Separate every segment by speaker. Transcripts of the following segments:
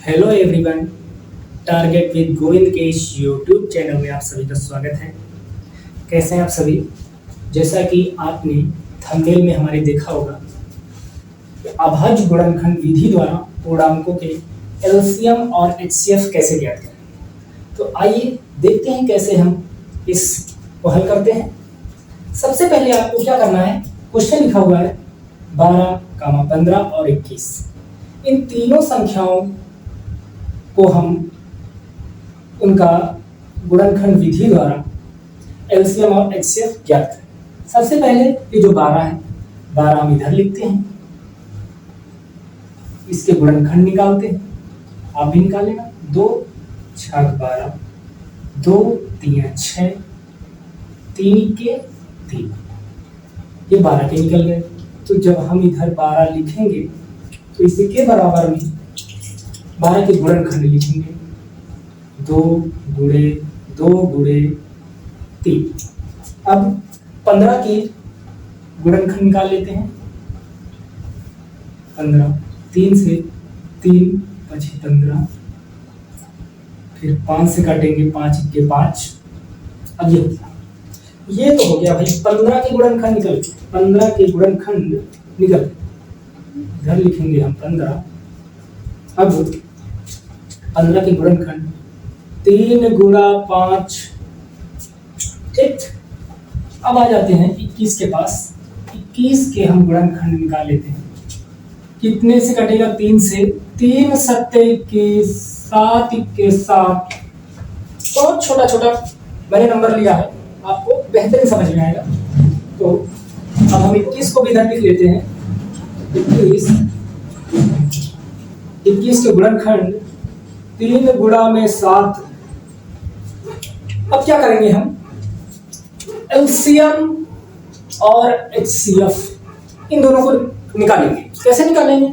Speaker 1: Hello everyone, target with Govind के इस YouTube channel में आप सभी का स्वागत है। कैसे हैं आप सभी? जैसा कि आपने थंबनेल में हमारे देखा होगा, अभाज्य गुणनखंड विधि द्वारा पूर्णांकों के एलसीएम और एचसीएफ कैसे ज्ञात करें। तो आइए देखते हैं कैसे हम इस को हल करते हैं। सबसे पहले आपको क्या करना है, क्वेश्चन लिखा हुआ है 12, 15 और 21। इन तीनों संख्याओं को हम उनका गुणनखंड विधि द्वारा एलसीएम और एचसीएफ ज्ञात करें। सबसे पहले ये जो 12 है, 12 हम इधर लिखते हैं, इसके गुणनखंड निकालते हैं। आप भी निकाल लेना। 2 6 12, 2 3 6, 3 के 3, ये 12 के निकल गए। तो जब हम इधर 12 लिखेंगे तो इसी के बराबर में 12 के गुणनखंड लिखेंगे। 2 गुणे 2 गुणे 3। अब 15 के गुणनखंड निकाल लेते हैं। 15, 3 से 3 5 15, फिर 5 से काटेंगे, 5 के 5। अब ये तो हो गया भाई 15 के गुणनखंड निकल गए। 15 के गुणनखंड निकल गए, इधर लिखेंगे हम 15। अब 15 के गुणनखंड 3 गुणा 5, ठीक। अब आ जाते हैं 21 के पास। 21 के हम गुणनखंड निकाल लेते हैं। कितने से कटेगा? 3 से। 3 7 21, 7 21 7। बहुत छोटा छोटा मैंने नंबर लिया है, आपको बेहतरीन समझ में आएगा। तो अब हम 21 को भी इधर लिख लेते हैं। 21 के गुणनखंड 3 गुणा में 7। अब क्या करेंगे हम? एलसीएम और एचसीएफ इन दोनों को निकालेंगे। कैसे निकालेंगे?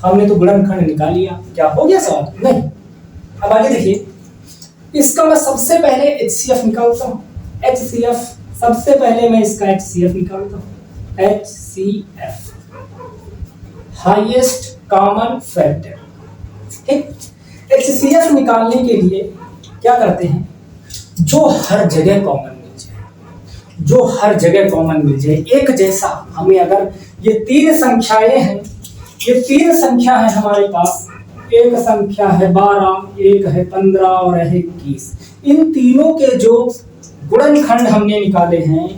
Speaker 1: हमने तो गुणनखंड निकाल लिया, क्या हो गया सवाल? नहीं। अब आगे देखिए, इसका मैं सबसे पहले एचसीएफ निकालता हूं। एचसीएफ सबसे पहले मैं इसका एचसीएफ निकालता हूं। एचसीएफ हाईएस्ट कॉमन फैक्टर, ठीक। एचसीएफ निकालने के लिए क्या करते हैं? जो हर जगह कॉमन मिल जाए, जो हर जगह कॉमन मिल जाए, एक जैसा। हमें अगर ये 3 संख्याएं हैं, ये 3 संख्या है हमारे पास। एक संख्या है 12, एक है 15 और है 21। इन तीनों के जो गुणनखंड हमने निकाले हैं,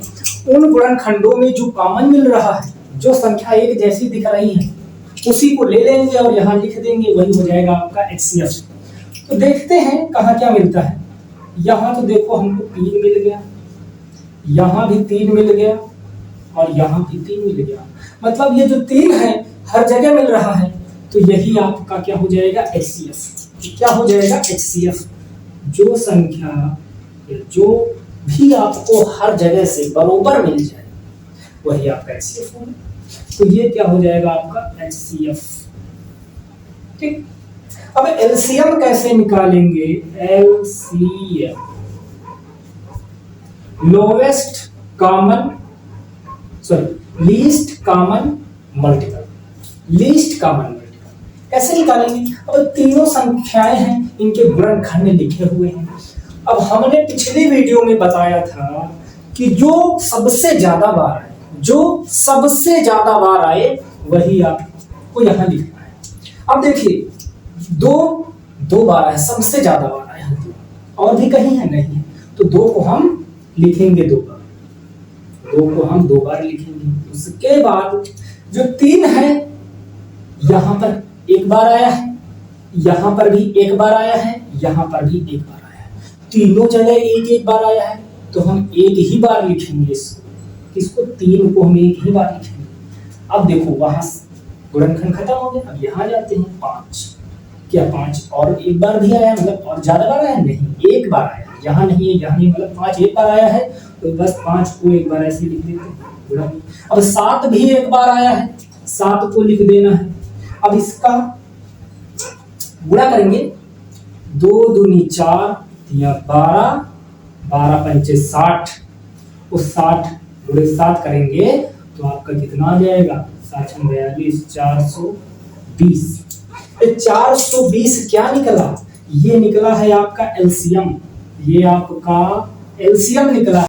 Speaker 1: उन गुणनखंडों में जो कॉमन मिल रहा है, जो संख्या एक जैसी दिख रही है, उसी को ले लेंगे और यहाँ लिख देंगे। वही हो जाएगा आपका एचसीएफ। तो देखते हैं कहाँ क्या मिलता है। यहाँ तो देखो हमको 3 मिल गया, यहाँ भी 3 मिल गया और यहाँ भी 3 मिल गया। मतलब ये जो 3 है हर जगह मिल रहा है, तो यही आपका क्या हो जाएगा? एचसीएफ। क्या हो जाएगा? एचसीएफ। जो संख्या जो भी आपको हर जगह से बरोबर मिल जाए, वही आपका एचसीएफ होगा। तो ये क्या हो जाएगा? आपका एचसीएफ, ठीक। अब एलसीएम कैसे निकालेंगे? LCM lowest common least common multiple. Least common multiple कैसे निकालेंगे? अब तीनों संख्याएं हैं, इनके गुणनखंड लिखे हुए हैं। अब हमने पिछली वीडियो में बताया था कि जो सबसे ज्यादा बार आए, जो सबसे ज्यादा बार आए, वही आपको यहां लिखना है। अब देखिए, 2 बार है, सबसे ज्यादा बार आए हैं। और भी कहीं है? नहीं है। तो 2 को हम लिखेंगे 2 बार। 2 को हम 2 बार लिखेंगे। उसके बाद जो 3 है, यहां पर 1 बार आया है, यहां पर भी 1 बार आया है, यहां पर भी 1 बार आया है। तीनों जगह 1 बार आया है, तो हम 1 ही बार लिखेंगे इसको। 3 को हम 1 ही बार लिखेंगे। अब देखो, वहां गुणनखंड खत्म हो गया। अब यहाँ जाते हैं 5। क्या 5 और 1 बार भी आया? मतलब और ज्यादा बार आया? नहीं, 1 बार आया। यहाँ नहीं है, यहाँ नहीं, मतलब 5 1 बार आया है, तो बस 5 को 1 बार ऐसे लिख देते हैं। अब 7 भी 1 बार आया है, 7 को लिख देना है। अब इसका गुणा करेंगे। 2 दूनी 4 या 12, 12 पंचे 60। उस 60 गुणे 7 करेंगे तो आपका कितना आ जाएगा? 7 42 420। 420 क्या निकला? ये निकला है आपका एलसीएम, ये आपका एलसीएम निकला।